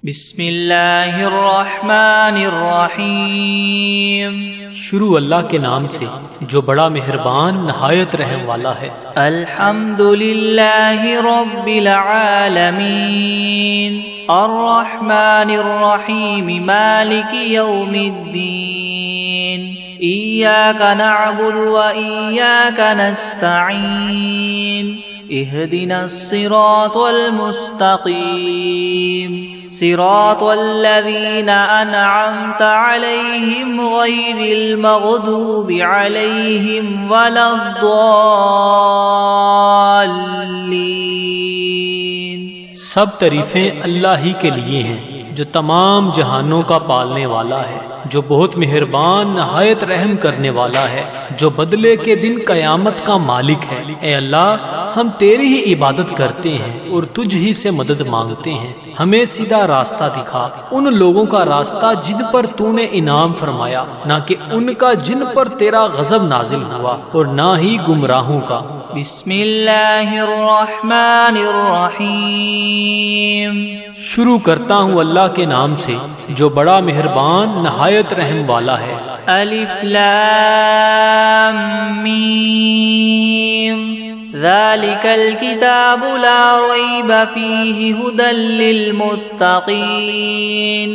بسم اللہ الرحمن الرحیم۔ شروع اللہ کے نام سے جو بڑا مہربان نہایت رحم والا ہے۔ الحمد للہ رب العالمین الرحمن الرحیم مالک یوم الدین ایاک نعبد و ایاک نستعین اهدنا الصراط المستقيم صراط الذين أنعمت عليهم غير المغضوب عليهم ولا الضالين۔ سب تعریفیں اللہ ہی کے لیے ہیں جو تمام جہانوں کا پالنے والا ہے، جو بہت مہربان نہایت رحم کرنے والا ہے، جو بدلے کے دن قیامت کا مالک ہے۔ اے اللہ، ہم تیری ہی عبادت کرتے ہیں اور تجھ ہی سے مدد مانگتے ہیں۔ ہمیں سیدھا راستہ دکھا، ان لوگوں کا راستہ جن پر تو نے انعام فرمایا، نہ کہ ان کا جن پر تیرا غضب نازل ہوا، اور نہ ہی گمراہوں کا۔ بسم اللہ الرحمن الرحیم۔ شروع کرتا ہوں اللہ کے نام سے جو بڑا مہربان نہایت رحم والا ہے۔ الف لام میم ذالک الکتاب لا ریب فیہ ھدی للمتقین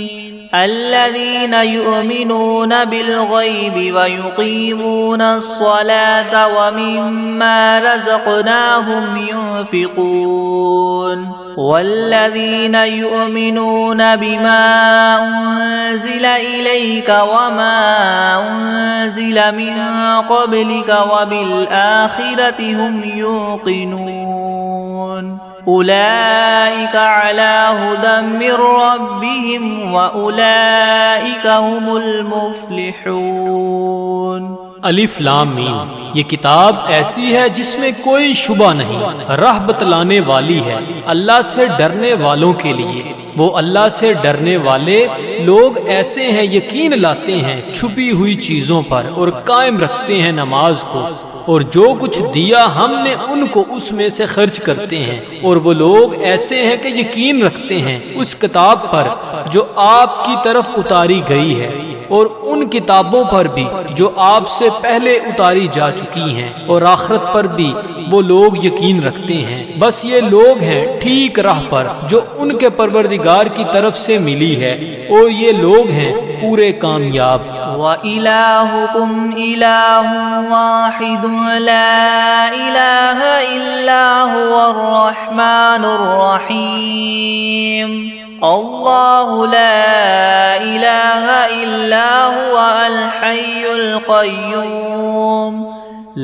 الذین یؤمنون بالغیب ویقیمون الصلاة ومما رزقناہم ينفقون والذین یؤمنون بما انزل الیک وما انزل من قبلک وبالآخرة هم یوقنون اولئک علی ھدی من ربہم واولئک هم المفلحون۔ الف لام میم، یہ کتاب ایسی ہے جس میں کوئی شبہ نہیں، راہ بتلانے والی ہے اللہ سے ڈرنے والوں کے لیے۔ وہ اللہ سے ڈرنے والے لوگ ایسے ہیں یقین لاتے ہیں چھپی ہوئی چیزوں پر اور قائم رکھتے ہیں نماز کو، اور جو کچھ دیا ہم نے ان کو اس میں سے خرچ کرتے ہیں۔ اور وہ لوگ ایسے ہیں کہ یقین رکھتے ہیں اس کتاب پر جو آپ کی طرف اتاری گئی ہے، اور ان کتابوں پر بھی جو آپ سے پہلے اتاری جا چکی ہیں، اور آخرت پر بھی وہ لوگ یقین رکھتے ہیں۔ بس یہ لوگ ہیں ٹھیک راہ پر جو ان کے پروردگار کی طرف سے ملی ہے، اور یہ لوگ ہیں پورے کامیاب۔ وَإِلَٰهُكُمْ إِلَٰهٌ وَاحِدٌ لَا إِلَٰهَ إِلَّا هُوَ الرَّحْمَٰنُ الرَّحِيمُ اللہ لا الہ الا هو الحی القیوم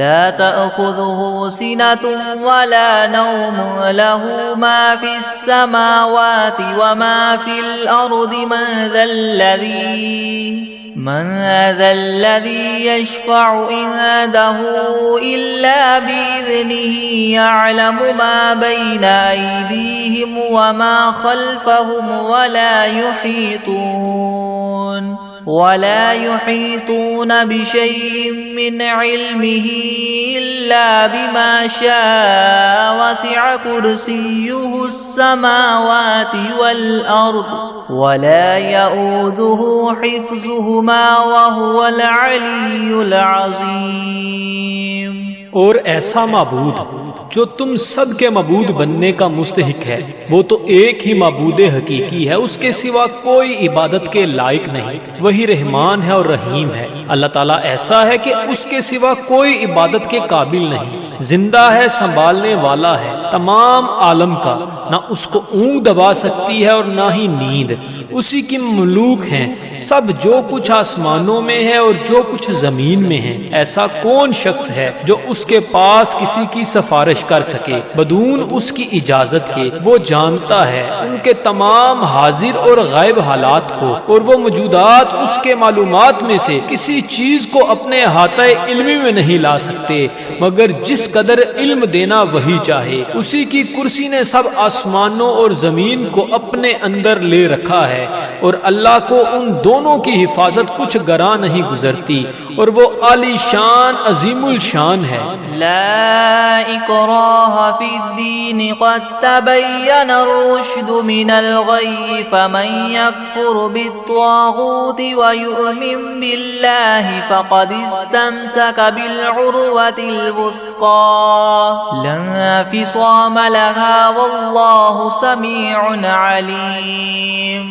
لا تأخذه سنة ولا نوم له ما في السماوات وما في الأرض من ذا الذي يشفع عنده إلا بإذنه يعلم ما بين أيديهم وما خلفهم ولا يحيطون بشيء من علمه إلا بما شاء وسع كرسيه السماوات والأرض ولا يؤوده حفظهما وهو العلي العظيم۔ اور ایسا معبود جو تم سب کے معبود بننے کا مستحق ہے، وہ تو ایک ہی معبود حقیقی ہے، اس کے سوا کوئی عبادت کے لائق نہیں۔ وہی رحمان ہے اور رحیم ہے۔ اللہ تعالیٰ ایسا ہے کہ اس کے سوا کوئی عبادت کے قابل نہیں، زندہ ہے، سنبھالنے والا ہے تمام عالم کا، نہ اس کو اونگ دبا سکتی ہے اور نہ ہی نیند۔ اسی کی مملوک ہیں سب، جو کچھ آسمانوں میں ہے اور جو کچھ زمین میں ہے۔ ایسا کون شخص ہے جو اس کے پاس کسی کی سفارش کر سکے بدون اس کی اجازت کے؟ وہ جانتا ہے ان کے تمام حاضر اور غائب حالات کو، اور وہ موجودات اس کے معلومات میں سے کسی چیز کو اپنے احاطہ علمی میں نہیں لا سکتے مگر جس قدر علم دینا وہی چاہے۔ اسی کی کرسی نے سب آسمانوں اور زمین کو اپنے اندر لے رکھا ہے، اور اللہ کو ان دونوں کی حفاظت کچھ گراں نہیں گزرتی، اور وہ عالی شان عظیم الشان ہے۔ لا اکراہ فی الدین قد تبین الرشد من الغی فمن یکفر بالطاغوت ویؤمن باللہ فقد استمسک بالعروة الوثقى لا انفصام لها واللہ سمیع علیم۔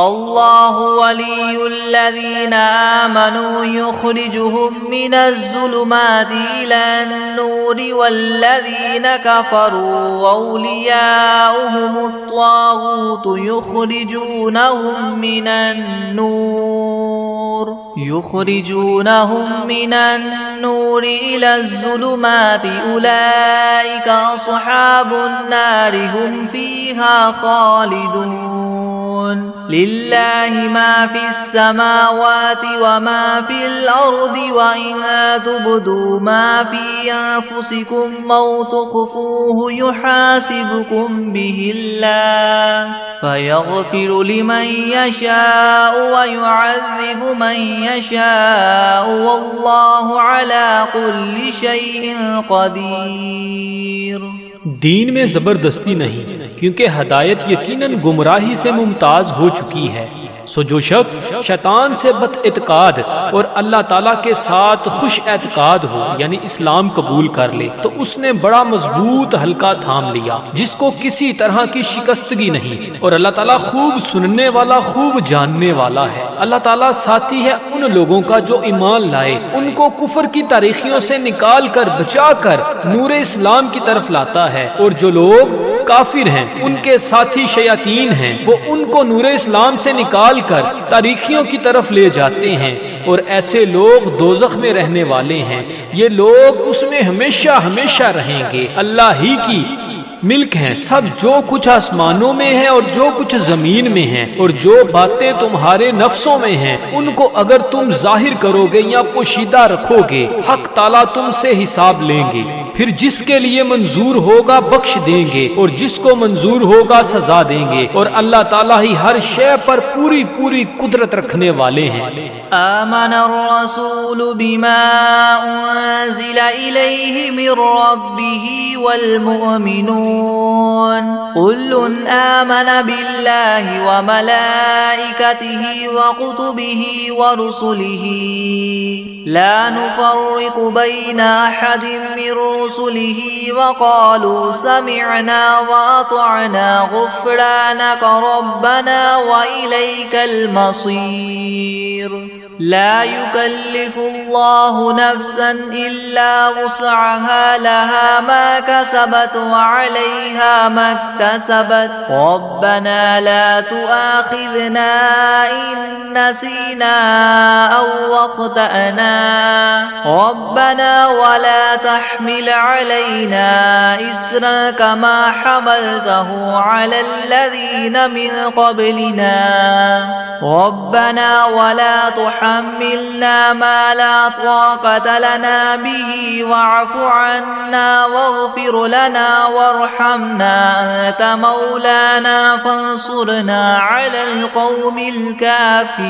اللہ ولی الذین آمنوا یخرجهم من الظلمات إلى النور والذین کفروا اولیاؤهم الطاغوت یخرجونهم من النور إلى الظلمات أولئك أصحاب النار هم فيها خالدون۔ للہ ما فی السماوات وما فی الارض وإن تبدوا ما فی انفسکم او تخفوه یحاسبکم به اللہ فیغفر لمن یشاء ویعذب من یشاء واللہ علی کل شیء قدیر۔ دین میں زبردستی نہیں، کیونکہ ہدایت یقیناً گمراہی سے ممتاز ہو چکی ہے۔ سو جو شخص شیطان سے بد اعتقاد اور اللہ تعالیٰ کے ساتھ خوش اعتقاد ہو، یعنی اسلام قبول کر لے، تو اس نے بڑا مضبوط حلقہ تھام لیا جس کو کسی طرح کی شکستگی نہیں، اور اللہ تعالیٰ خوب سننے والا، خوب جاننے والا ہے۔ اللہ تعالیٰ ساتھی ہے ان لوگوں کا جو ایمان لائے، ان کو کفر کی تاریخیوں سے نکال کر بچا کر نور اسلام کی طرف لاتا ہے، اور جو لوگ کافر ہیں ان کے ساتھی شیاطین ہیں، وہ ان کو نور اسلام سے نکال کر تاریخیوں کی طرف لے جاتے ہیں، اور ایسے لوگ دوزخ میں رہنے والے ہیں، یہ لوگ اس میں ہمیشہ ہمیشہ رہیں گے۔ اللہ ہی کی ملک ہیں سب، جو کچھ آسمانوں میں ہے اور جو کچھ زمین میں ہے، اور جو باتیں تمہارے نفسوں میں ہیں ان کو اگر تم ظاہر کرو گے یا پوشیدہ رکھو گے، حق تعالیٰ تم سے حساب لیں گے، پھر جس کے لیے منظور ہوگا بخش دیں گے، اور جس کو منظور ہوگا سزا دیں گے، اور اللہ تعالیٰ ہی ہر شے پر پوری پوری قدرت رکھنے والے ہیں۔ آمن الرسول بما انزل الیہ من ربہ والمؤمنون كل آمن بالله وملائكته وكتبه ورسله لا نفرق بين أحد من رسله وقالوا سمعنا وأطعنا غفرانك ربنا وإليك المصير۔ لا يكلف الله نفسا إلا وسعها لها ما كسبت وعليها ما اكتسبت ربنا لا تؤاخذنا إن نسينا أو أخطأنا ربنا ولا تحمل علينا إصرا كما حملته على الذين من قبلنا ربنا ولا تحملنا ما لا طاقة لنا به واعف عنا واغفر لنا وارحمنا أنت مولانا فانصرنا على القوم الكافرين۔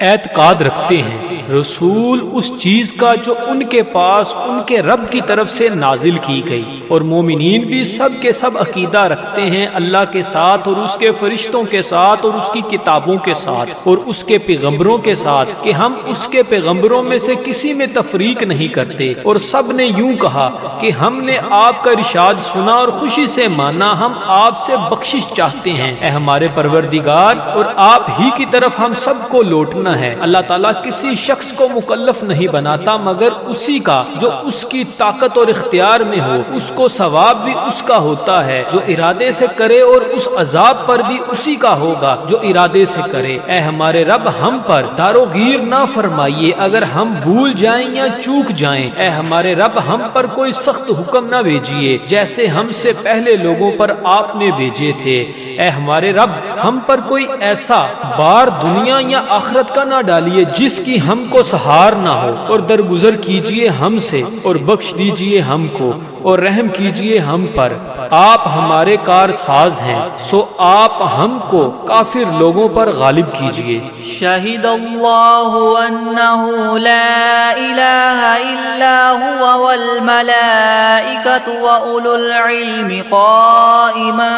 اعتقاد رکھتے ہیں رسول اس چیز کا جو ان کے پاس ان کے رب کی طرف سے نازل کی گئی، اور مومنین بھی سب کے سب عقیدہ رکھتے ہیں اللہ کے ساتھ اور اس کے فرشتوں کے ساتھ اور اس کی کتابوں کے ساتھ اور اس کے پیغمبروں کے ساتھ کہ ہم اس کے پیغمبروں میں سے کسی میں تفریق نہیں کرتے، اور سب نے یوں کہا کہ ہم نے آپ کا ارشاد سنا اور خوشی سے مانا، ہم آپ سے بخشش چاہتے ہیں اے ہمارے پروردگار، اور آپ ہی کی طرف ہم سب کو لوٹنا ہے۔ اللہ تعالیٰ کسی شخص کو مکلف نہیں بناتا مگر اسی کا جو اس کی طاقت اور اختیار میں ہو، اس کو ثواب بھی اس کا ہوتا ہے جو ارادے سے کرے، اور اس عذاب پر بھی اسی کا ہوگا جو ارادے سے کرے۔ اے ہمارے رب، ہم پر داروگیر نہ نہ فرمائیے اگر ہم بھول جائیں یا چوک جائیں، اے ہمارے رب ہم پر کوئی سخت حکم نہ بھیجیے جیسے ہم سے پہلے لوگوں پر آپ نے بھیجے تھے۔ اے ہمارے رب ہم پر کوئی ایسا بار دنیا یا آخرت کا نہ ڈالیے جس کی ہم کو سہار نہ ہو، اور درگزر کیجیے ہم سے اور بخش دیجیے ہم کو اور رحم کیجیے ہم پر۔ آپ ہمارے کار ساز ہیں، سو آپ ہم کو کافر لوگوں پر غالب کیجیے۔ شہد اللہ انہ لا الہ الا ہوا والملائکۃ واولو العلم قائما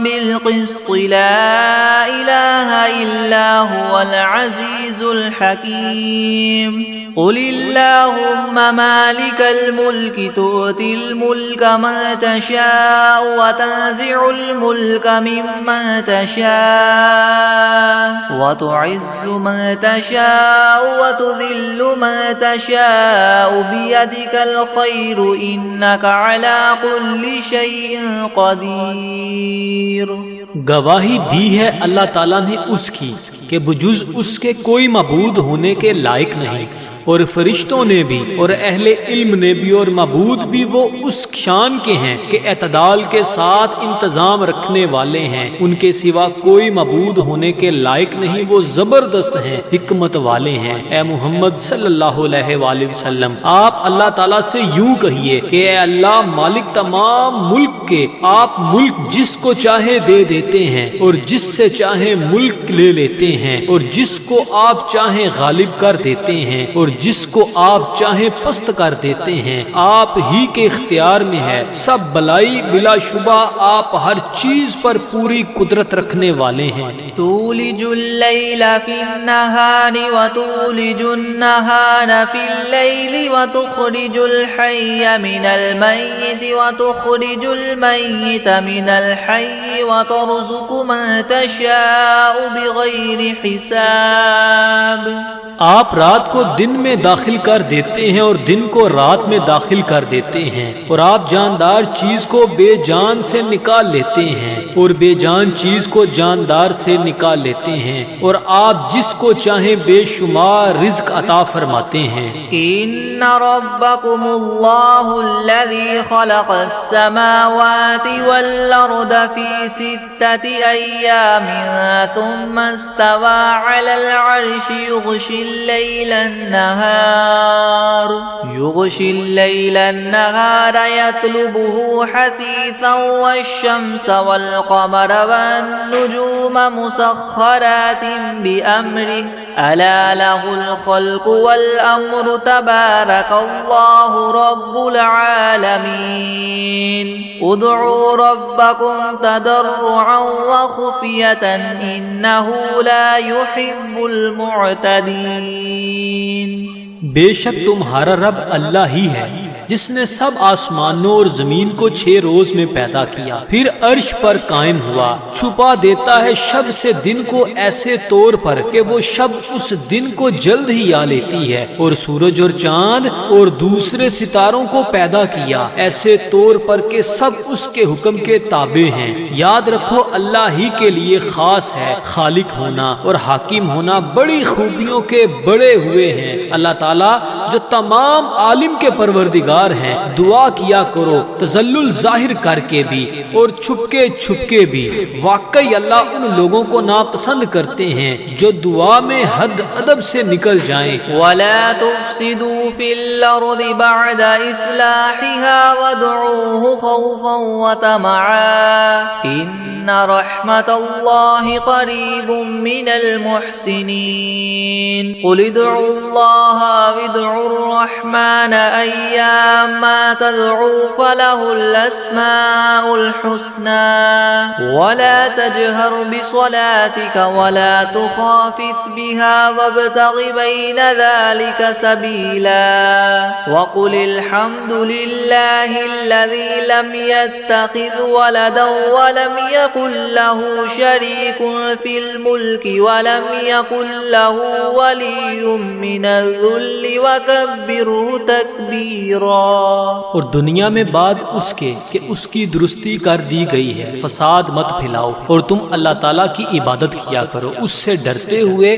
بالقسط لا الہ الا هو العزیز الحکیم۔ قل اللہم مالک الملک تؤتی الملک من تشاء وتنزع الملک ممن تشاء وتعز من تشاء وتذل من تشاء بیدک الخیر انک علی کل شیء قدیر۔ گواہی دی ہے اللہ تعالیٰ نے اس کی کہ بجز اس کے کوئی معبود ہونے کے لائق نہیں، اور فرشتوں نے بھی اور اہل علم نے بھی اور معبود بھی وہ اس شان کے ہیں کہ اعتدال کے ساتھ انتظام رکھنے والے ہیں، ان کے سوا کوئی معبود ہونے کے لائق نہیں، وہ زبردست ہیں، حکمت والے ہیں۔ اے محمد صلی اللہ علیہ وآلہ وسلم آپ اللہ تعالیٰ سے یوں کہیے کہ اے اللہ مالک تمام ملک کے، آپ ملک جس کو چاہے دے دیتے ہیں اور جس سے چاہے ملک لے لیتے ہیں، اور جس کو آپ چاہیں غالب کر دیتے ہیں اور جس کو آپ چاہیں پست کر دیتے ہیں، آپ ہی کے اختیار میں ہے سب بلائی، بلا شبہ آپ ہر چیز پر پوری قدرت رکھنے والے ہیں۔ تولج اللیل فی النہار وتولج النہار فی اللیل وتخرج الحی من المیت وتخرج المیت من الحی وترزق من تشاء بغیر حساب۔ آپ رات کو دن میں داخل کر دیتے ہیں اور دن کو رات میں داخل کر دیتے ہیں، اور آپ جاندار چیز کو بے جان سے نکال لیتے ہیں اور بے جان چیز کو جاندار سے نکال لیتے ہیں، اور آپ جس کو چاہیں بے شمار رزق عطا فرماتے ہیں۔ ان ربکم اللہ الذی خلق السماوات والارض فی 6 ایام ثم استوى على العرش يغشي الليل النهار يطلبه حثيثا والشمس والقمر والنجوم مسخرات بأمره ألا له الخلق والأمر تبارك الله رب العالمين ادعوا ربكم تضرعا وخفية إنه لا يحب المعتدين۔ بے شک تمہارا رب اللہ ہی ہے جس نے سب آسمانوں اور زمین کو 6 روز میں پیدا کیا، پھر عرش پر قائم ہوا، چھپا دیتا ہے شب سے دن کو ایسے طور پر کہ وہ شب اس دن کو جلد ہی آ لیتی ہے، اور سورج اور چاند اور دوسرے ستاروں کو پیدا کیا ایسے طور پر کہ سب اس کے حکم کے تابع ہیں۔ یاد رکھو اللہ ہی کے لیے خاص ہے خالق ہونا اور حاکم ہونا، بڑی خوبیوں کے بڑے ہوئے ہیں اللہ تعالیٰ جو تمام عالم کے پروردگار ہیں۔ دعا کیا کرو تذلل ظاہر کر کے بھی اور چھپ کے بھی، واقعی اللہ ان لوگوں کو ناپسند کرتے ہیں جو دعا میں حد ادب سے نکل جائیں۔ وَلَا تُفْسِدُوا فِي الْأَرْضِ بَعْدَ إِصْلَاحِهَا وَادْعُوهُ خَوْفًا وَطَمَعًا إِنَّ رَحْمَتَ اللَّهِ قَرِيبٌ مِّنَ الْمُحْسِنِينَ قُلِ ادْعُوا اللَّهَ وَادْعُوا الرَّحْمَنَ أَيَّمَّا تَدْعُوا فَلَهُ الْأَسْمَاءُ الْحُسْنَى وَلَا تَجْهَرْ بِصَلَاتِكَ وَلَا تُخَافِتْ بِهَا وَابْتَغِ بَيْنَ ذَلِكَ سَبِيلًا وَقُلِ الْحَمْدُ لِلَّهِ الَّذِي لَمْ يَتَّخِذْ وَلَدًا وَلَمْ يَكُنْ لَهُ شَرِيكٌ فِي الْمُلْكِ وَلَمْ يَكُنْ لَهُ وَلِيٌّ مِّنَ الذُّلِّ الكل وكبره تكبيرا. اور دنیا میں بعد اس کے کہ اس کی درستی کر دی گئی ہے فساد مت پھیلاؤ، اور تم اللہ تعالیٰ کی عبادت کیا کرو اس سے ڈرتے ہوئے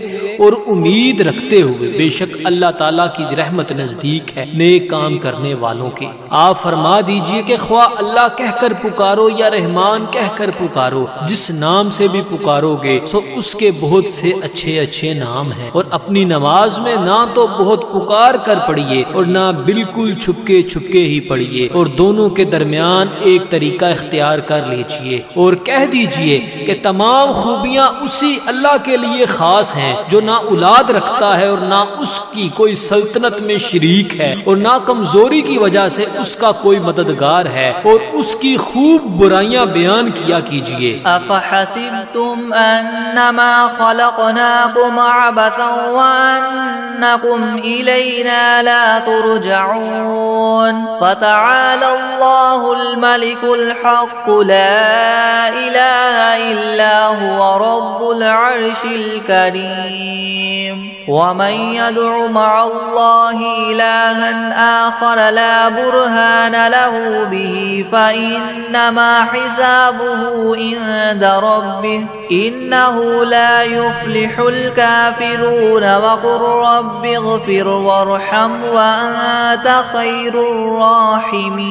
اور امید رکھتے ہوئے، بے شک اللہ تعالیٰ کی رحمت نزدیک ہے نیک کام کرنے والوں کے. آپ فرما دیجئے کہ خواہ اللہ کہہ کر پکارو یا رحمان کہہ کر پکارو، جس نام سے بھی پکارو گے سو اس کے بہت سے اچھے اچھے نام ہیں. اور اپنی نماز میں نہ تو بہت پکار کر پڑھیے اور نہ بالکل چھپکے چھپکے ہی پڑھیے، اور دونوں کے درمیان ایک طریقہ اختیار کر لیجئے، اور کہہ دیجئے کہ تمام خوبیاں اسی اللہ کے لیے خاص ہیں جو نہ اولاد رکھتا ہے اور نہ اس کی کوئی سلطنت میں شریک ہے، اور نہ کمزوری کی وجہ سے اس کا کوئی مددگار ہے، اور اس کی خوب برائیاں بیان کیا کیجئے. افحسبتم انما خلقناكم عبثا وانكم الینا لا ترجعون. فتعالى الله الملك الحق لا اله الا هو رب العرش الكريم. ومن يدع مع الله إلها آخر لا برهان له به فإنما حسابه عند ربه إنه لا يفلح الكافرون. وقل رب اغفر وارحم وأنت خير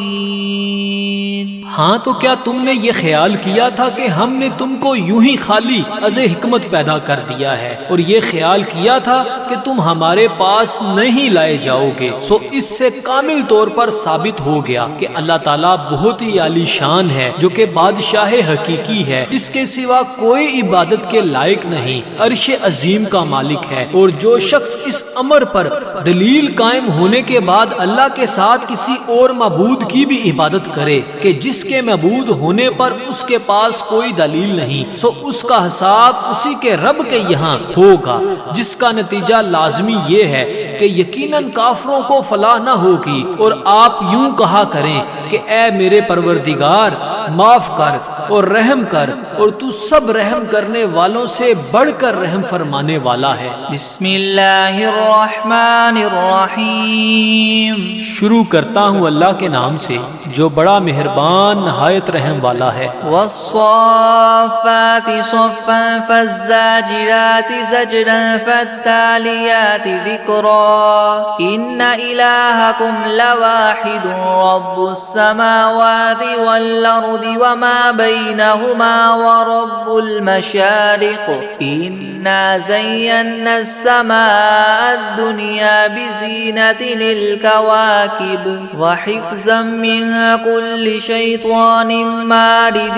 الراحمين. ہاں تو کیا تم نے یہ خیال کیا تھا کہ ہم نے تم کو یوں ہی خالی از حکمت پیدا کر دیا ہے، اور یہ خیال کیا تھا کہ تم ہمارے پاس نہیں لائے جاؤ گے؟ سو اس سے کامل طور پر ثابت ہو گیا کہ اللہ تعالیٰ بہت ہی عالی شان ہے، جو کہ بادشاہ حقیقی ہے، اس کے سوا کوئی عبادت کے لائق نہیں، عرش عظیم کا مالک ہے. اور جو شخص اس امر پر دلیل قائم ہونے کے بعد اللہ کے ساتھ کسی اور معبود کی بھی عبادت کرے کہ جس کے معبود ہونے پر اس کے پاس کوئی دلیل نہیں، سو اس کا حساب اسی کے رب کے یہاں ہوگا، جس کا نتیجہ لازمی یہ ہے کہ یقیناً کافروں کو فلاح نہ ہوگی. اور آپ یوں کہا کریں کہ اے میرے پروردگار معاف کر اور رحم کر، اور تو سب رحم کرنے والوں سے بڑھ کر رحم فرمانے والا ہے. بسم اللہ الرحمن الرحیم. شروع کرتا ہوں اللہ کے نام سے جو بڑا مہربان نہایت رحم والا ہے. والصافات صفا فالزاجرات زجرا فالتاليات ذكرا إن إلهكم لواحد رب السماوات والأرض وما بينهما ورب المشارق إنا زينا السماء الدنيا بزينة للكواكب وحفظا من كل شيطان مارد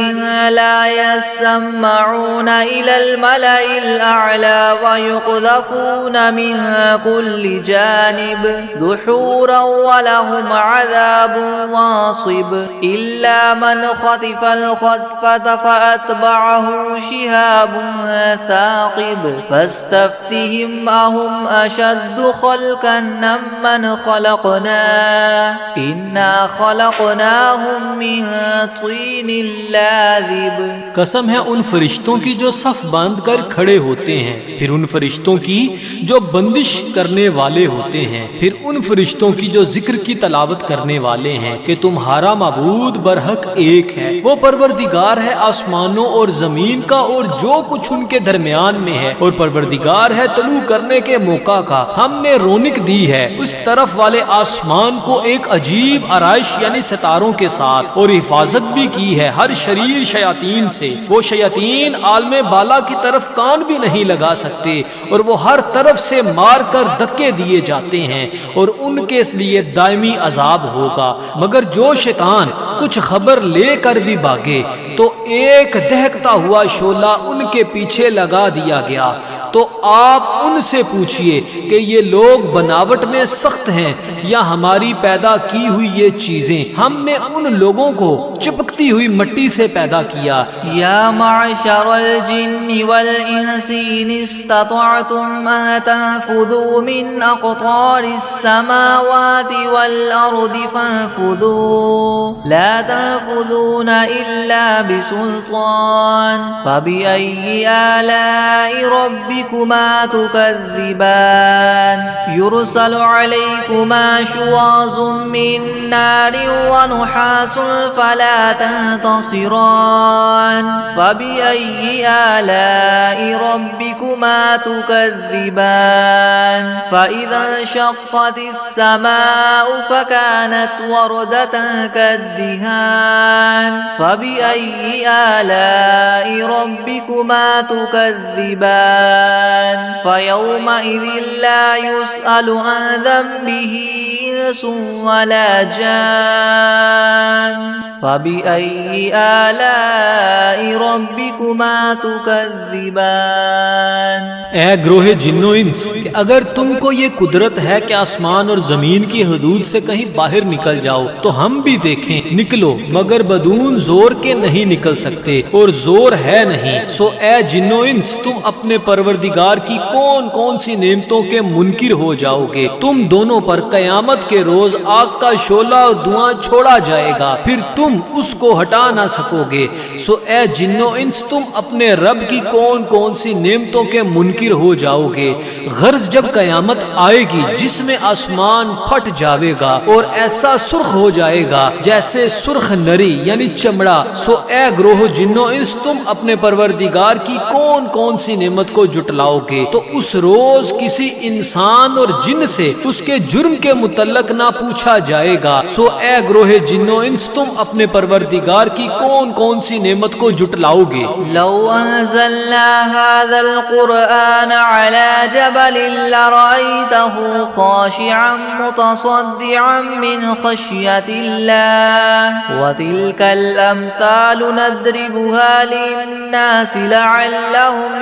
لا يسمعون إلى الملأ الأعلى ويقذفون من كل جانب دحورا ولهم عذاب واصب إلا من خطف الخطفة فأتبعه شهاب ثاقب فاستفتهم أهم أشد خلقا ممن خلقنا إنا خلقناهم من طين لازب. قسم ہے ان فرشتوں کی جو صف باندھ کر کھڑے ہوتے ہیں، پھر ان فرشتوں کی جو بندش کرنے والے ہوتے ہیں، پھر ان فرشتوں کی جو ذکر کی تلاوت کرنے والے ہیں کہ تمہارا معبود برحق ایک ہے، وہ پروردگار ہے آسمانوں اور زمین کا اور جو کچھ ان کے درمیان میں ہے، اور پروردگار ہے طلوع کرنے کے موقع کا. ہم نے رونق دی ہے اس طرف والے آسمان کو ایک عجیب آرائش یعنی ستاروں کے ساتھ، اور حفاظت بھی کی ہے ہر شریر شیاطین سے. وہ شیاطین عالم بالا کی طرف کان بھی نہیں لگا سکتے، اور وہ ہر طرف سے مار کر دھکے دیے جاتے ہیں، اور ان کے اس لیے دائمی عذاب ہوگا. مگر جو شیطان کچھ خبر لے کر بھی بھاگے تو ایک دہکتا ہوا شعلہ ان کے پیچھے لگا دیا گیا. تو آپ ان سے پوچھئے کہ یہ لوگ بناوٹ میں سخت ہیں یا ہماری پیدا کی ہوئی یہ چیزیں؟ ہم نے ان لوگوں کو چپکتی ہوئی مٹی سے پیدا کیا. یا معشر الجن والانس ان استطعتم ان تنفذوا من اقطار السماوات والارض فانفذوا لا تنفذون الا بسلطان فبأي آلاء ربكم ربكما تكذبان يرسل عليكما شواظ من نار ونحاس فلا تنتصران فبأي آلاء ربكما تكذبان فإذا انشقت السماء فكانت وردة كالدهان فبأي آلاء ربكما تكذبان فيومئذ لا يسأل عن ذنبه إنس ولا جان فبأي آلاء ربكما تكذبان اے گروہ جن و انس کہ اگر تم کو یہ قدرت ہے کہ آسمان اور زمین کی حدود سے کہیں باہر نکل جاؤ تو ہم بھی دیکھیں نکلو، مگر بدون زور کے نہیں نکل سکتے اور زور ہے نہیں۔ سو اے جن و انس تم اپنے پروردگار کی کون کون سی نعمتوں کے منکر ہو جاؤ گے؟ تم دونوں پر قیامت کے روز آگ کا شعلہ اور دھواں چھوڑا جائے گا، پھر تم اس کو ہٹا نہ سکو گے۔ سو اے جن و انس تم اپنے رب کی کون کون سی نعمتوں کے منکر ہو جاؤ گے؟ غرض جب قیامت آئے گی جس میں آسمان پھٹ جاوے گا اور ایسا سرخ ہو جائے گا جیسے سرخ نری یعنی چمڑا، سو اے گروہ جن و انس تم اپنے پروردگار کی کون کون سی نعمت کو جٹلاؤ گے؟ تو اس روز کسی انسان اور جن سے اس کے جرم کے متعلق نہ پوچھا جائے گا۔ سو اے گروہ جن و انس تم اپنے پروردگار کی کون کون سی نعمت کو جٹلاؤ گے؟ لو انزلنا هذا القرآن على جبل لرأيته خاشعا متصدعا من خشية الله وتلك الأمثال نضربها للناس لعلهم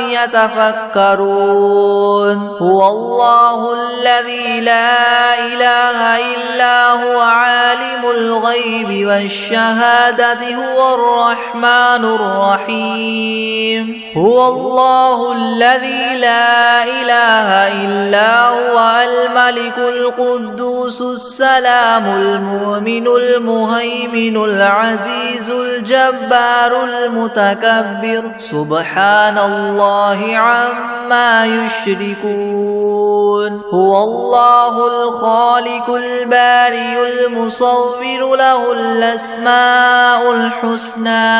يتفكرون هو الله الذي لا إله إلا هو عالم الغيب والشهادة هو الرحمن الرحيم هو الله الذي لا إله إلا هو الملك القدوس السلام المؤمن المهيمن العزيز الجبار المتكبر سبحان الله عما يشركون هو الله الخالق البارئ المصور له الأسماء الحسنى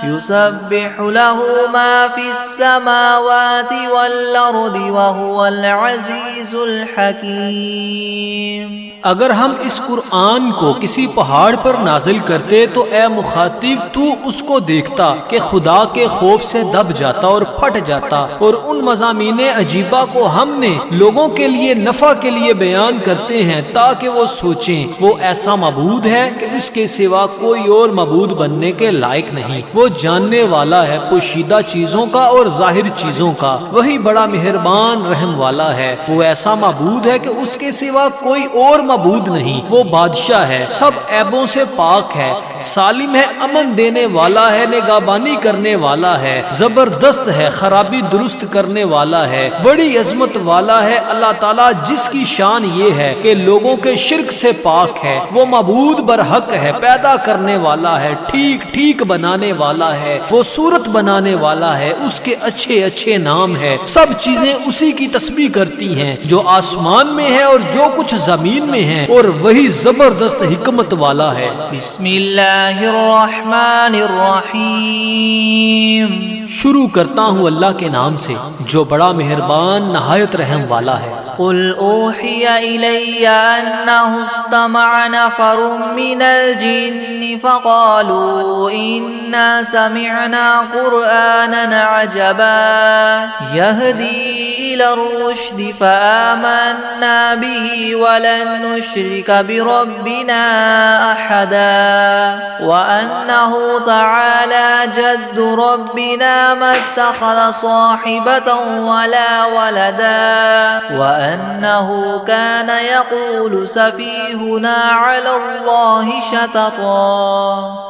يسبح له ما في السماوات والأرض وهو العزيز الحكيم۔ اگر ہم اس قرآن کو کسی پہاڑ پر نازل کرتے تو اے مخاطب تو اس کو دیکھتا کہ خدا کے خوف سے دب جاتا اور پھٹ جاتا، اور ان مضامین عجیبہ کو ہم نے لوگوں کے لیے نفع کے لیے بیان کرتے ہیں تاکہ وہ سوچیں وہ ایسا معبود ہے کہ اس کے سوا کوئی اور معبود بننے کے لائق نہیں۔ وہ جاننے والا ہے پوشیدہ چیزوں کا اور ظاہر چیزوں کا، وہی بڑا مہربان رحم والا ہے۔ وہ ایسا معبود ہے کہ اس کے سوا کوئی اور معبود نہیں۔ وہ بادشاہ ہے، سب عیبوں سے پاک ہے، سالم ہے، امن دینے والا ہے، نگہبانی کرنے والا ہے، زبردست ہے، خرابی درست کرنے والا ہے، بڑی عظمت والا ہے۔ اللہ تعالیٰ جس کی شان یہ ہے کہ لوگوں کے شرک سے پاک ہے، وہ معبود برحق ہے، پیدا کرنے والا ہے، ٹھیک ٹھیک بنانے والا ہے، وہ صورت بنانے والا ہے، اس کے اچھے اچھے نام ہے۔ سب چیزیں اسی کی تسبیح کرتی ہیں جو آسمان میں ہے اور جو کچھ زمین میں ہے، اور وہی زبردست حکمت والا ہے۔ بسم اللہ الرحمن الرحیم، شروع کرتا ہوں اللہ کے نام سے جو بڑا مہربان نہایت رحم والا ہے۔ قل اوحی الی انہ استمع نفر من الجن فقالوا انا سمعنا قرآنا عجبا يهدي الى الرشد فآمنا به ولن نشرك بربنا احدا وانه تعالى جد ربنا ما اتخذ صاحبة ولا ولدا وأنه كان يقول سفيهنا على الله شططا۔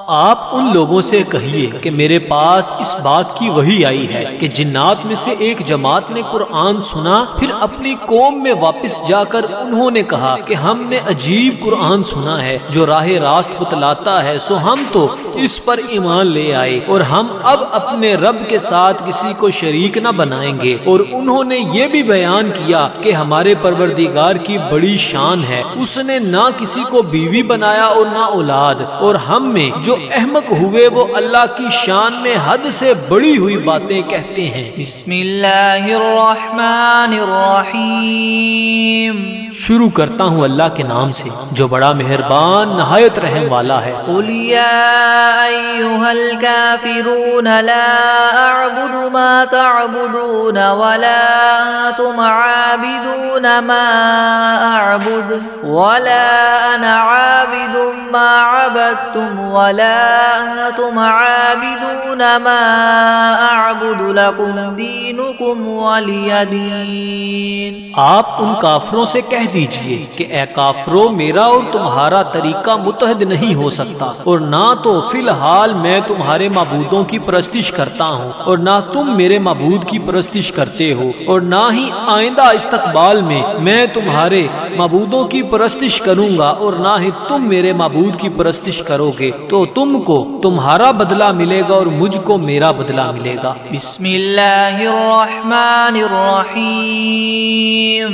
آپ ان لوگوں سے کہیے کہ میرے پاس اس بات کی وحی آئی ہے کہ جنات میں سے ایک جماعت نے قرآن قرآن سنا، پھر اپنی قوم میں واپس جا کر انہوں نے کہا کہ ہم نے عجیب قرآن سنا ہے جو راہ راست بتلاتا ہے، سو ہم تو اس پر ایمان لے آئے اور ہم اب اپنے رب کے ساتھ کسی کو شریک نہ بنائیں گے۔ اور انہوں نے یہ بھی بیان کیا کہ ہمارے پروردگار کی بڑی شان ہے، اس نے نہ کسی کو بیوی بنایا اور نہ اولاد، اور ہم میں جو احمق ہوئے وہ اللہ کی شان میں حد سے بڑی ہوئی باتیں کہتے ہیں۔ بسم اللہ الرحمن الرحیم، شروع کرتا ہوں اللہ کے نام سے جو بڑا مہربان نہایت رحم والا ہے۔ قل یا ایھا الکافرون لا اعبد ما تعبدون ولا انتم عابدون ما اعبد ولا انا عابد ما عبدتم ولا انتم عابدون ما اعبد لكم دینکم ولی دین۔ آپ ان کافروں سے کہہ دیجئے کہ اے کافرو، میرا اور تمہارا طریقہ متحد نہیں ہو سکتا، اور نہ تو فی الحال میں تمہارے معبودوں کی پرستش کرتا ہوں اور نہ تم میرے معبود کی پرستش کرتے ہو، اور نہ ہی آئندہ استقبال میں تمہارے معبودوں کی پرستش کروں گا اور نہ ہی تم میرے معبود کی پرستش کرو گے، تو تم کو تمہارا بدلہ ملے گا اور مجھ کو میرا بدلہ ملے گا۔ بسم اللہ الرحمن الرحیم،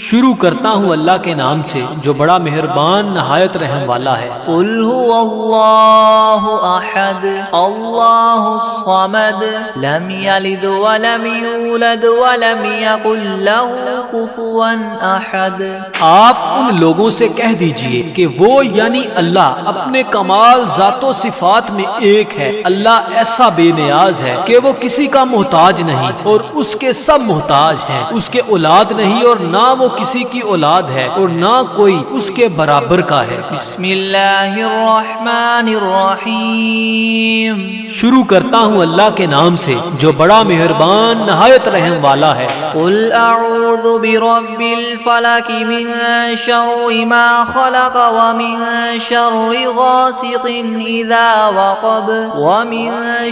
شروع کرتا ہوں اللہ کے نام سے جو بڑا مہربان نہایت رحم والا ہے۔ قل هو اللہ احد اللہ الصمد لم یلد ولم یولد ولم یکن له کفوا احد۔ آپ ان لوگوں سے کہہ دیجئے کہ وہ یعنی اللہ اپنے کمال ذات و صفات میں ایک ہے، اللہ ایسا بے نیاز ہے کہ وہ کسی کا محتاج نہیں اور اس کے سب محتاج ہیں، اس کے اولاد نہیں اور نہ وہ کسی کی اولاد ہے اور نہ کوئی اس کے برابر کا ہے۔ بسم اللہ الرحمن الرحیم، شروع کرتا ہوں اللہ کے نام سے جو بڑا مہربان نہایت رحم والا ہے۔ قل اعوذ برب الفلق من شر ما خلق ومن شر غاسق اذا وقب ومن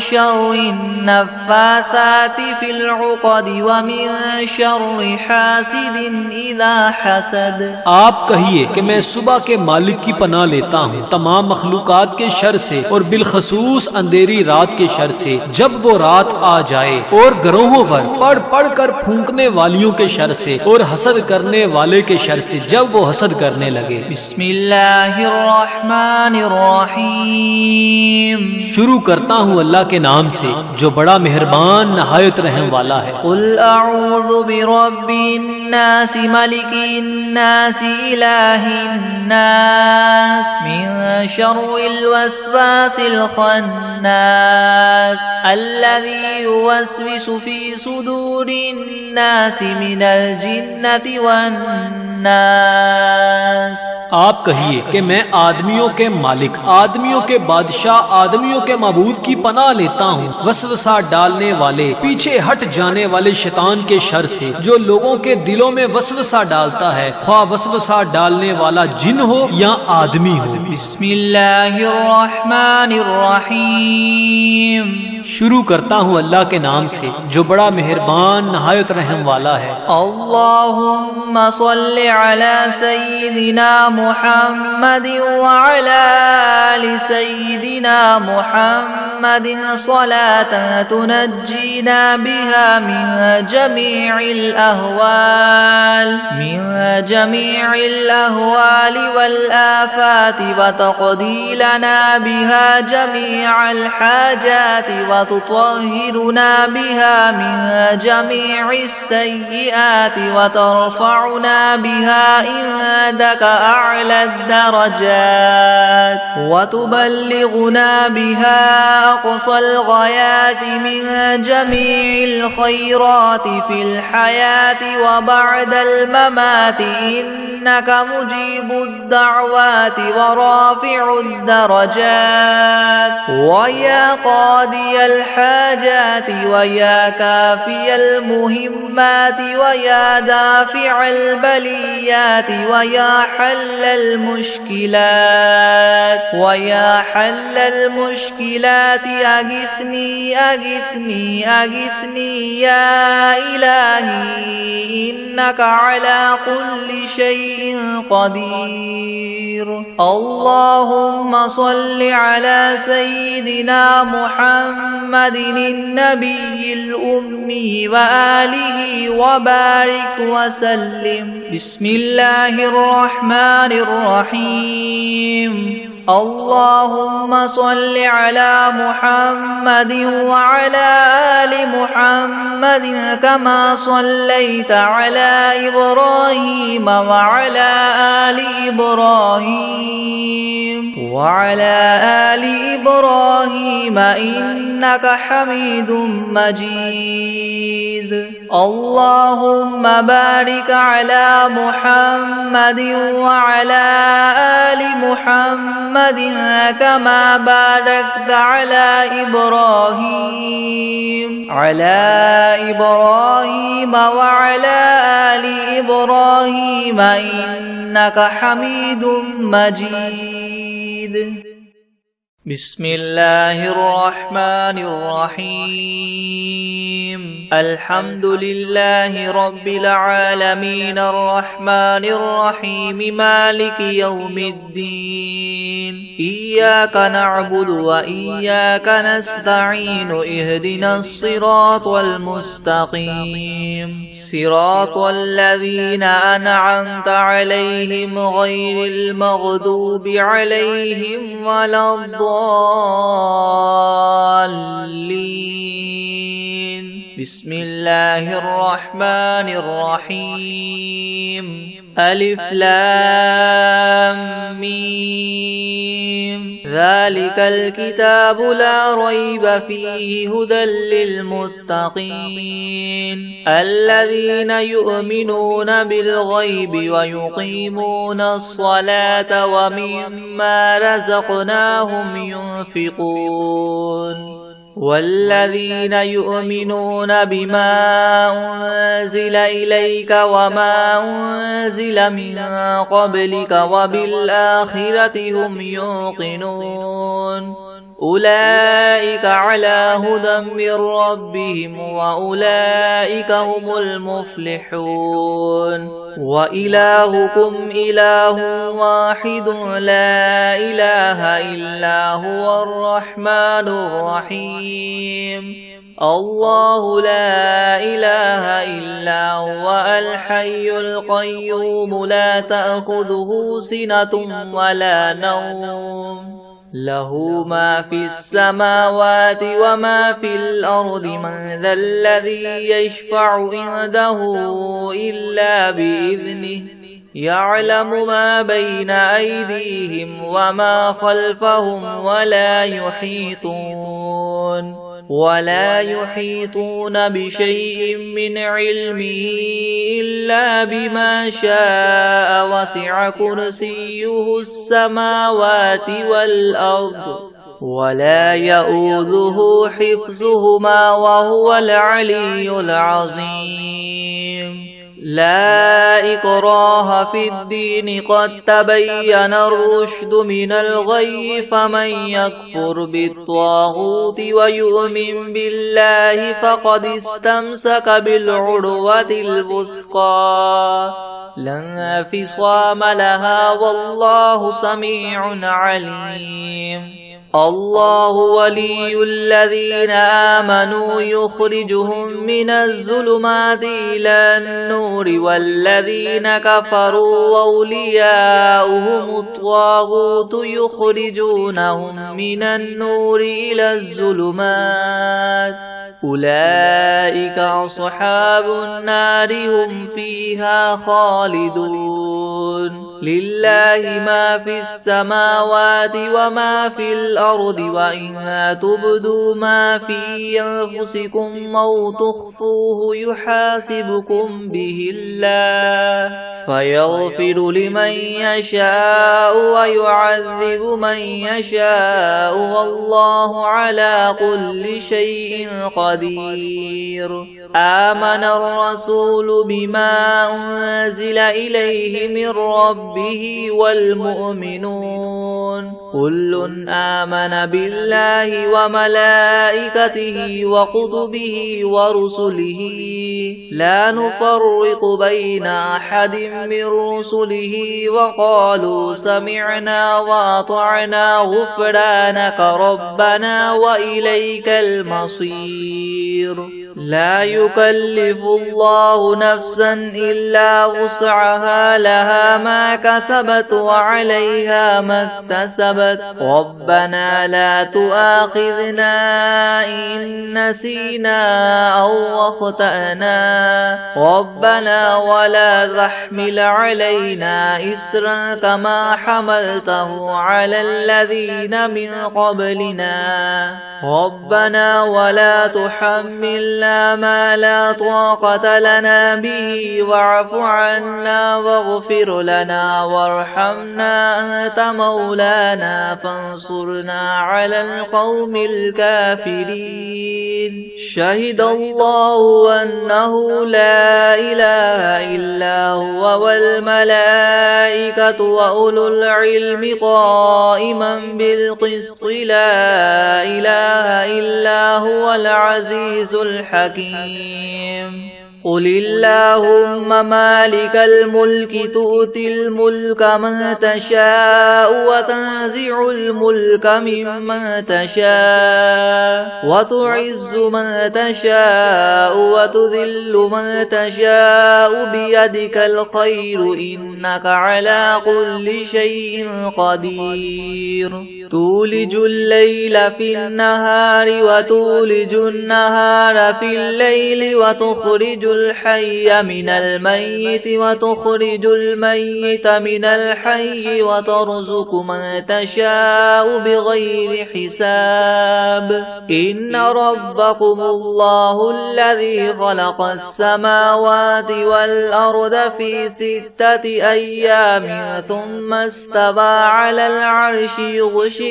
شر النفاثات في العقد ومن شر حاسد اذا حسد۔ آپ کہیے کہ میں صبح کے مالک کی پناہ لیتا ہوں تمام مخلوقات کے شر سے اور بالخصوص اندھیری رات کے شر سے جب وہ رات آ جائے، اور گروہوں پر پڑھ پڑھ کر پھونکنے والیوں کے شر سے اور حسد کرنے والے کے شر سے جب وہ حسد کرنے لگے۔ بسم اللہ الرحمن الرحیم، شروع کرتا ہوں اللہ کے نام سے جو بڑا مہربان نہایت رحم والا ہے۔ قل اعوذ برب الناس ملک الناس الہ الناس من شر الوسواس الخناس الذي يوسوس في صدور الناس من الجنة والناس۔ آپ کہیے کہ میں آدمیوں کے مالک، آدمیوں کے بادشاہ، آدمیوں کے معبود کی پناہ لیتا ہوں وسوسہ ڈالنے والے، پیچھے ہٹ جانے والے شیطان کے شر سے جو لوگوں کے دلوں میں وسوسہ ڈالتا ہے، خواہ وسوسہ ڈالنے والا جن ہو یا آدمی ہو۔ بسم اللہ الرحمن الرحیم، شروع کرتا ہوں اللہ کے نام سے جو بڑا مہربان نہایت رحم والا ہے۔ اللہم صل علی سیدنا محمد وعلی آل سیدنا محمد صلاة تنجینا بها من جمیع الأهوال والآفات وتقضی لنا بها جمیع الحاجات وتطهرنا بها من جميع السيئات وترفعنا بها عندك أعلى الدرجات وتبلغنا بها أقصى الغايات من جميع الخيرات في الحياة وبعد الممات إنك مجيب الدعوات ورافع الدرجات ويا قاضي الحاجات ويا كافي المهمات ويا دافع البليات ويا حل المشكلات أغثني أغثني أغثني يا إلهي إنك على كل شيء قدير. اللهم صل على سيدنا محمد النبي الأمي وآله وبارك وسلم. بسم الله الرحمن الرحيم. اللهم صل على محمد وعلى آل محمد كما صليت على إبراهيم وعلى آل إبراهيم إنك حميد مجيد. اللهم بارك على محمد وعلى آل محمد كما باركت على إبراهيم وعلى آل إبراهيم إنك حميد مجيد. بسم الله الرحمن الرحيم. الحمد لله رب العالمين الرحمن الرحيم مالك يوم الدين. إياك نعبد وإياك نستعين. اهدنا الصراط المستقيم صراط الذين أنعمت عليهم غير المغضوب عليهم ولا الضالين. بسم الله الرحمن الرحيم. ألف لام ميم. ذلك الكتاب لا ريب فيه هدى للمتقين الذين يؤمنون بالغيب ويقيمون الصلاة ومما رزقناهم ينفقون والذين يؤمنون بما أنزل إليك وما أنزل من قبلك وبالآخرة هم يوقنون أولئك على هدى من ربهم وأولئك هم المفلحون. وإلهكم إله واحد لا إله إلا هو الرحمن الرحيم. الله لا إله إلا هو الحي القيوم لا تأخذه سنة ولا نوم له ما في السماوات وما في الأرض. من ذا الذي يشفع عنده إلا بإذنه يعلم ما بين أيديهم وما خلفهم ولا يحيطون بشيء من علمه إلا بما شاء وسع كرسيه السماوات والأرض ولا يؤوده حفظهما وهو العلي العظيم. لا إكراه في الدين قد تبين الرشد من الغي فمن يكفر بالطاغوت ويؤمن بالله فقد استمسك بالعروة الوثقى لا انفصام لها والله سميع عليم. الله ولي الذين آمنوا يخرجهم من الظلمات إلى النور والذين كفروا أولياؤهم الطاغوت يخرجونهم من النور إلى الظلمات أولئك أصحاب النار هم فيها خالدون. لله ما في السماوات وما في الأرض وإن تبدوا ما في أنفسكم أو تخفوه يحاسبكم به الله فيغفر لمن يشاء ويعذب من يشاء والله على كل شيء قدير. آمن الرسول بما أنزل إليه من ربه والمؤمنون كل آمن بالله وملائكته وكتبه ورسله لا نفرق بين أحد من رسله وقالوا سمعنا وأطعنا غفرانك ربنا وإليك المصير لا يكلف الله نفسا إلا وسعها لها ما كسبت وعليها ما اكتسبت ربنا لا تؤاخذنا إن نسينا أو أخطأنا ربنا ولا تحمل علينا إسرا كما حملته على الذين من قبلنا ربنا ولا تحملنا ما لا طاقة لنا به واعف عنا واغفر لنا وارحمنا أنت مولانا فانصرنا على القوم الكافرين شهد الله أنه لا إله إلا هو والملائكة وأولو العلم قائما بالقسط لا إله إلا هو العزيز الحكيم قل اللهم مالك الملك تؤتي الملك من تشاء وتنزع الملك ممن تشاء وتعز من تشاء وتذل من تشاء بيدك الخير إنك على كل شيء قدير تولج الليل في النهار وتولج النهار في الليل وتخرج الحي من الميت وتخرج الميت من الحي وترزق من تشاء بغير حساب إن ربكم الله الذي خلق السماوات والأرض في 6 أيام ثم استوى على العرش يغشي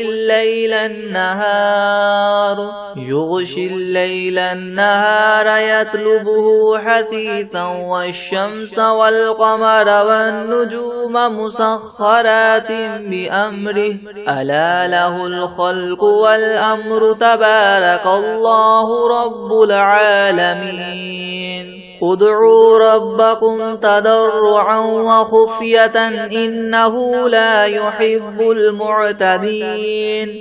الليل النهار يطلبه حثيثا والشمس والقمر والنجوم مسخرات بأمره ألا له الخلق والأمر تبارك الله رب العالمين ادعوا ربكم تضرعا وخفية إنه لا يحب المعتدين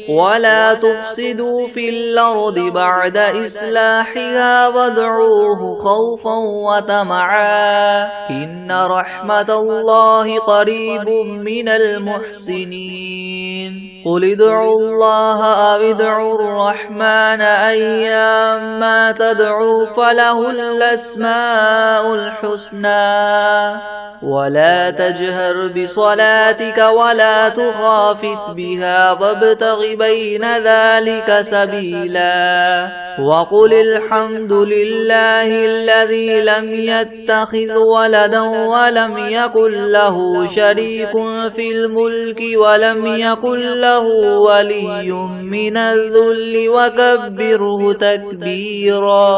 ولا تفسدوا في الأرض بعد إصلاحها وادعوه خوفا وطمعا إن رحمة الله قريب من المحسنين قل ادعوا الله أو ادعوا الرحمن أيما تدعوا فله الأسماء الحسنى ولا تجهر بصلاتك ولا تخافت بها وابتغ بين ذلك سبيلا وقل الحمد لله الذي لم يتخذ ولدا ولم يكن له شريك في الملك ولم يكن له ولي من الذل وكبره تكبيرا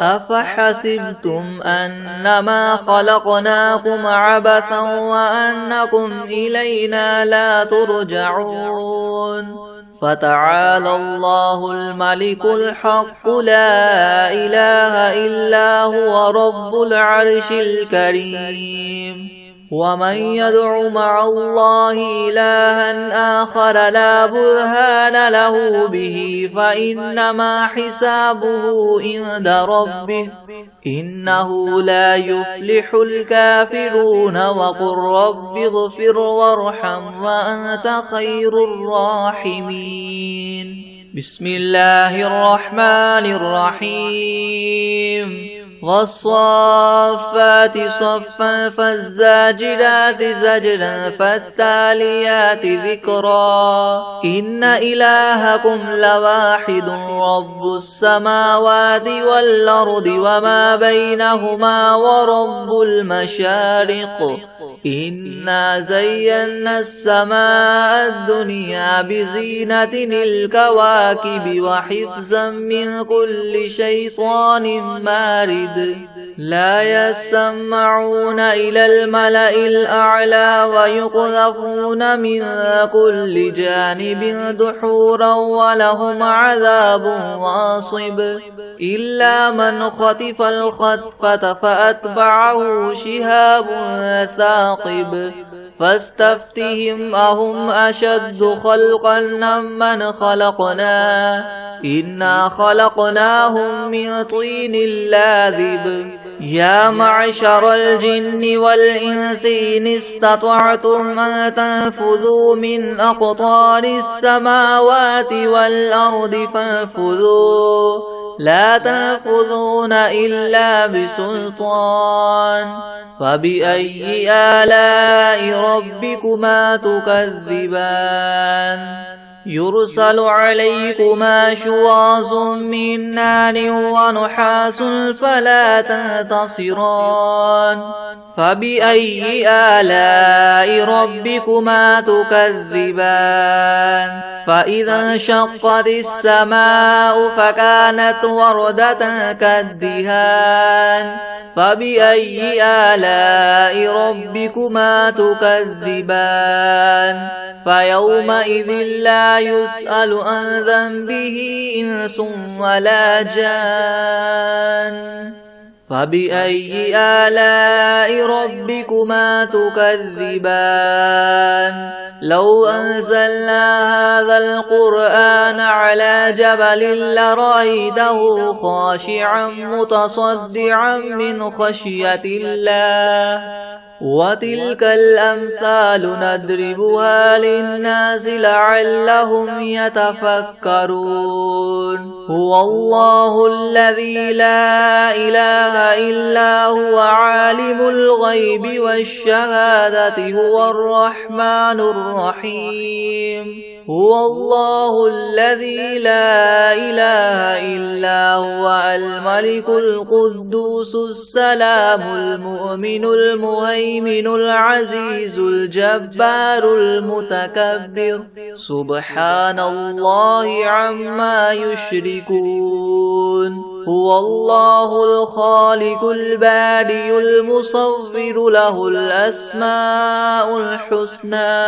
أفحسبتم أنما خلقناكم عبثا وأنكم إلينا لا ترجعون فتعالى الله الملك الحق لا إله إلا هو رب العرش الكريم ومن يدع مع الله إلها آخر لا برهان له به فإنما حسابه عند ربه إنه لا يفلح الكافرون وقل رب اغفر وارحم وأنت خير الراحمين بسم الله الرحمن الرحيم والصافات صفا فالزاجرات زجرا فالتاليات ذكرا إن إلهكم لواحد رب السماوات والأرض وما بينهما ورب المشارق إنا زينا السماء الدنيا بزينة الكواكب وحفظا من كل شيطان مارد لا يسمعون إلى الملأ الأعلى ويقذفون من كل جانب دحورا ولهم عذاب واصب إلا من خطف الخطفة فأتبعه شهاب ثاقب فاستفتهم أهم أشد خلقا ممن خلقنا إنا خلقناهم من طين لاذب يا معشر الجن والإنس إن استطعتم أن تنفذوا من أقطار السماوات والأرض فانفذوا لا تنفذون إلا بسلطان فبأي آلاء ربكما تكذبان يرسل عليكما شواظ من نار ونحاس فلا تنتصران فبأي آلاء ربكما تكذبان فإذا انشقت السماء فكانت وردة كالدهان فبأي آلاء ربكما تكذبان فيومئذ لا يسأل عن ذنبه إنس ولا جان فبأي آلاء ربكما تكذبان لو أنزلنا هذا القرآن على جبل لرأيته خاشعا متصدعا من خشية الله وتلك الأمثال نضربها للناس لعلهم يتفكرون هو الله الذي لا إله إلا هو عالم الغيب والشهادة هو الرحمن الرحيم هو الله الذي لا إله إلا هو الملك القدوس السلام المؤمن المهيمن العزيز الجبار المتكبر سبحان الله عما يشركون هو الله الخالق البارئ المصور له الأسماء الحسنى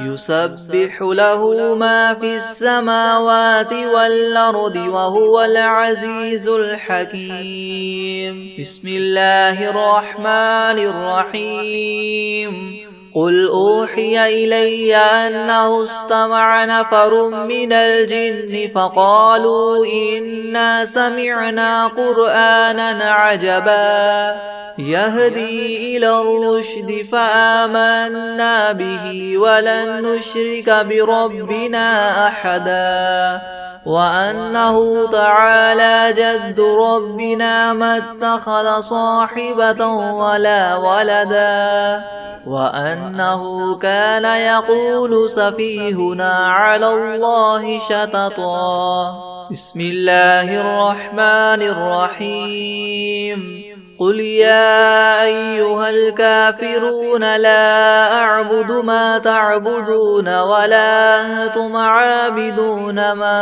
يسبح له ما في السماوات والأرض وهو العزيز الحكيم بسم الله الرحمن الرحيم قل أوحي إلي أنه استمع نفر من الجن فقالوا إنا سمعنا قرآنا عجبا يهدي إلى الرشد فآمنا به ولن نشرك بربنا أحدا وأنه تعالى جد ربنا ما اتخذ صاحبة ولا ولدا وأنه كان يقول سفيهنا على الله شططا بسم الله الرحمن الرحيم قل يا أيها الكافرون لا أعبد ما تعبدون ولا أنتم عابدون ما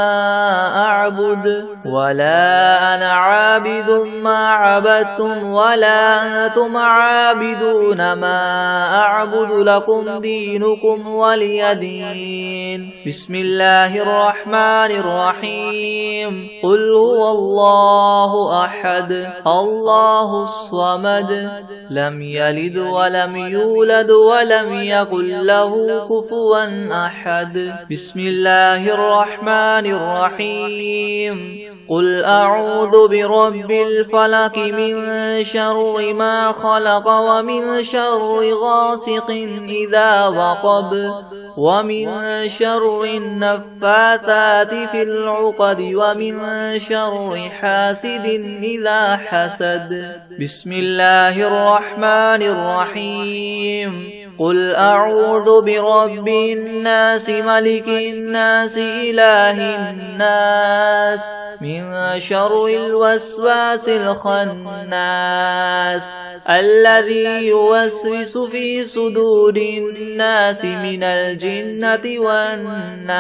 أعبد ولا أنا عابد ما عبدتم ولا أنتم عابدون ما أعبد لكم دينكم ولي دين بسم الله الرحمن الرحيم قل هو الله أحد الله الصمد لم يلد ولم يولد ولم يكن له كفوا أحد بسم الله الرحمن الرحيم قل أعوذ برب الفلق من شر ما خلق ومن شر غاسق إذا وقب ومن شر النفاثات في العقد ومن شر حاسد إذا حسد بسم الله الرحمن الرحيم قل أعوذ برب الناس ملك الناس إله الناس من شر الوسواس الخناس الذي يوسوس في صدور الناس من الجنة والناس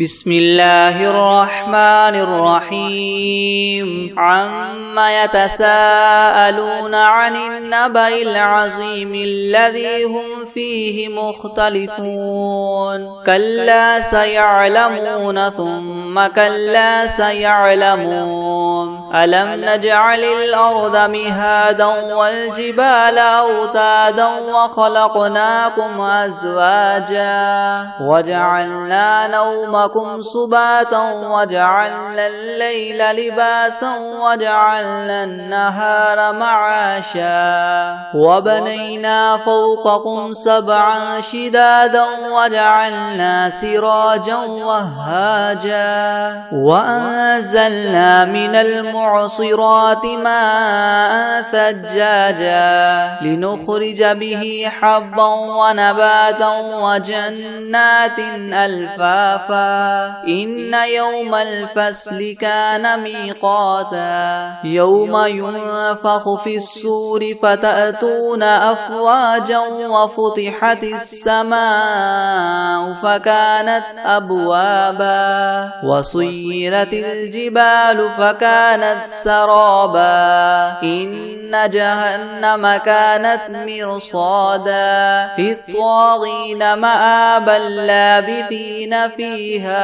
بسم الله الرحمن الرحيم عما يتساءلون عن النبأ العظيم الذي هم فيه مختلفون كلا سيعلمون ثم كلا سيعلمون ألم نجعل الأرض مهادا والجبال أوتادا وخلقناكم أزواجا وجعلنا نومكم سباتا وجعلنا الليل لباسا وجعلنا النهار معاشا وبنينا فوقكم سبعا شدادا وجعلنا سراجا وهاجا وأنزلنا من المعصرات ماء ثجاجا لنخرج به حبا ونباتا وجنات ألفافا إن يوم الفصل كان ميقاتا يوم ينفخ في الصور فتأتون أفواجا وفتحت السماء فكانت أبوابا وسيرت الجبال فكانت سرابا إن جهنم كانت مرصادا للطاغين مآبا لابثين فيها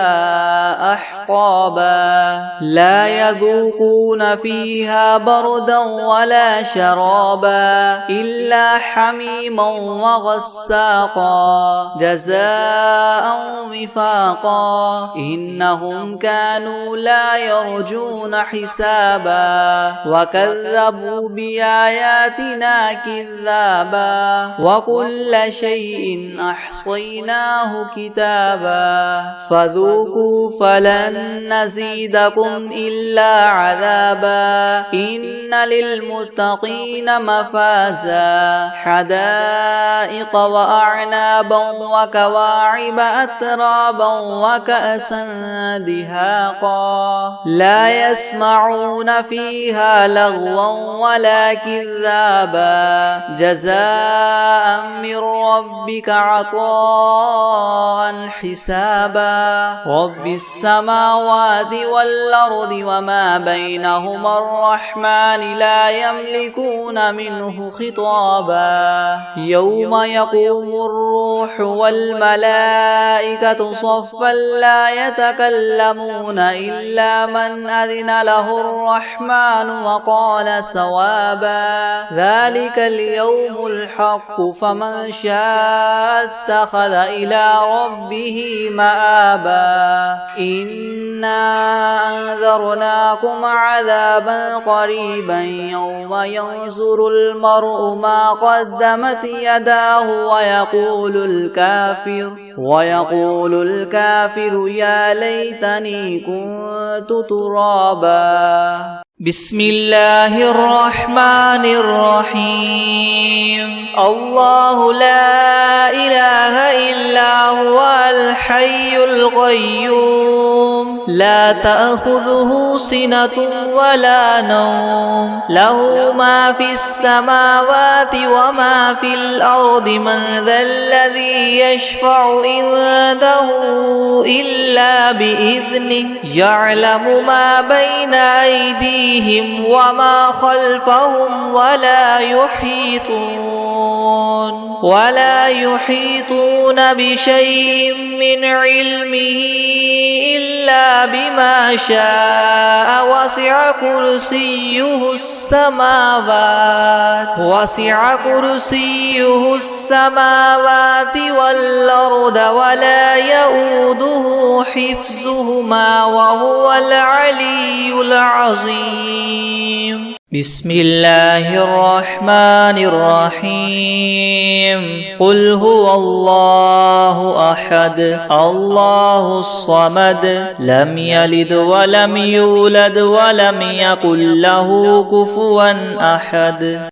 أحقابا لا يذوقون فيها بردا ولا شرابا إلا حميما وغساقا جزاء وفاقا إنهم كانوا لا يرجون حسابا وكذبوا بآياتنا كذابا وكل شيء أحصيناه كتابا فذوقوا فلن نزيدكم إلا عذابا إن للمتقين مفازا حدائق وأعنابا وكواعب أترابا وكأسا دهاقا لا يسمعون فيها لغوا ولا كذابا جزاء من ربك عطاء حسابا رب السماوات والأرض وما بينهما الرحمن لا يملكون منه خطابا يوم يقوم الروح والملائكة صفا لا يتكلمون إلا من أذن له الرحمن وقال صوابا ذلك اليوم الحق فمن شاء اتخذ إلى ربه مآبا إنا أنذرناكم عذابا قريبا يوم ينظر المرء ما قدمت يداه ويقول الكافر يا ليتني كنت ترابا بسم الله الرحمن الرحيم الله لا إله إلا هو الحي القيوم لا تأخذه سنة ولا نوم له ما في السماوات وما في الأرض من ذا الذي يشفع عنده إلا بإذنه يعلم ما بين أيديهم وما خلفهم ولا يحيطون بشيء من علمه إلا بما شاء وسع كرسيه السماوات والأرض ولا يؤوده حفظهما وهو العلي العظيم بسم الله الرحمن الرحيم قل هو الله أحد الله الصمد لم يلد ولم يولد ولم يكن له كفوا أحد